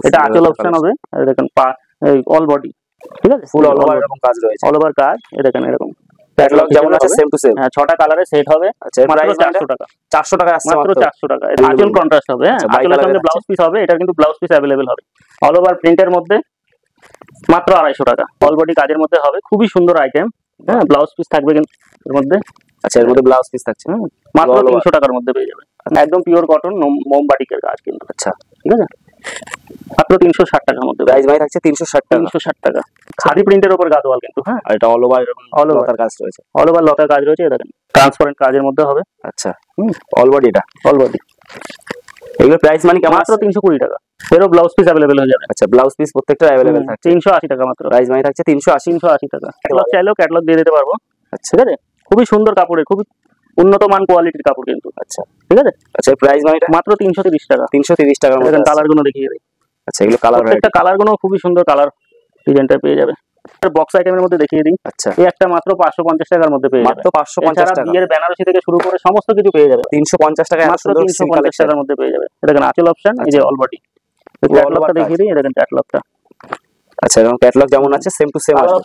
এটা আঁচল অপশন হবে। আর দেখেন অল বডি, ঠিক আছে, ফুল অল ওভার এরকম কাজ রয়েছে, অল ওভার কাজ। এটা দেখেন এরকম ক্যাটালগ যেমন আছে সেম টু সেম। হ্যাঁ 6টা কালারে সেট হবে, আচ্ছা মাত্র প্রাইস 400 টাকা। 400 টাকা আসছে মাত্র 400 টাকা। এটা আঁচল কন্ট্রাস্ট হবে। হ্যাঁ আঁচলের সঙ্গে ব্লাউজ পিস হবে, এটা কিন্তু ব্লাউজ পিস अवेलेबल হবে। অল ওভার প্রিন্টের মধ্যে মাত্র 250 টাকা। অল বডি কাজের মধ্যে হবে, খুবই সুন্দর আইটেম। হ্যাঁ ব্লাউজ পিস থাকবে কিন্তু এর মধ্যে। আচ্ছা এর মধ্যে ব্লাউজ পিস থাকছে, মাত্র 300 টাকার মধ্যে পেয়ে যাবে, একদম পিওর কটন মোমবাটিকের কাজ কিন্তু। আচ্ছা ঠিক আছে, মাত্র 360 টাকার মধ্যে প্রাইস ভাই থাকছে 360 টাকা। 360 টাকা। খাদি প্রিন্টের উপর গাদওয়াল কিন্তু। হ্যাঁ আর এটা অল ওভার এরকম অল ওভার লতার কাজ রয়েছে, অল ওভার লতার কাজ রয়েছে। দেখেন ট্রান্সপারেন্ট কাজের মধ্যে হবে। আচ্ছা অল বডি, এটা অল বডি। এগুলো প্রাইস মানে কেমন? মাত্র 320 টাকা। এরও ব্লাউজ পিস अवेलेबल হয়ে যাবে। আচ্ছা ব্লাউজ পিস প্রত্যেকটা अवेलेबल থাকছে 380 টাকা মাত্র। প্রাইস মানে থাকছে 380 টাকা। ক্যাটালগ চাইলেও ক্যাটালগ দিয়ে দিতে পারবো। আচ্ছা ঠিক আছে, খুবই সুন্দর কাপড়ের, খুবই উন্নত মান কোয়ালিটির কাপড় কিন্তু। আচ্ছা ঠিক আছে, আচ্ছা প্রাইস মানে মাত্র 330 টাকা। 330 টাকার মধ্যে। দেখেন কালার গুলো দেখিয়ে দিই। আচ্ছা এগুলো কালার, প্রত্যেকটা কালার গুলো খুবই সুন্দর কালার ডিজাইনটা পেয়ে যাবে। বক্স আইটেমের মধ্যে দেখিয়ে দিই। আচ্ছা এই একটা মাত্র 550 টাকার মধ্যে পেয়ে যাবে, মাত্র 550 টাকা। বিয়ের বেনারসি থেকে শুরু করে সমস্ত কিছু পেয়ে যাবে 350 টাকায়। মাত্র 350 টাকার মধ্যে পেয়ে যাবে। দেখেন আঁচল অপশন, এই যে অল বডি। ক্যাটালগটা দেখিয়ে দিই, দেখেন ক্যাটালগটা। আচ্ছা এবং ক্যাটালগ যেমন আছে সেম টু সেম আছে।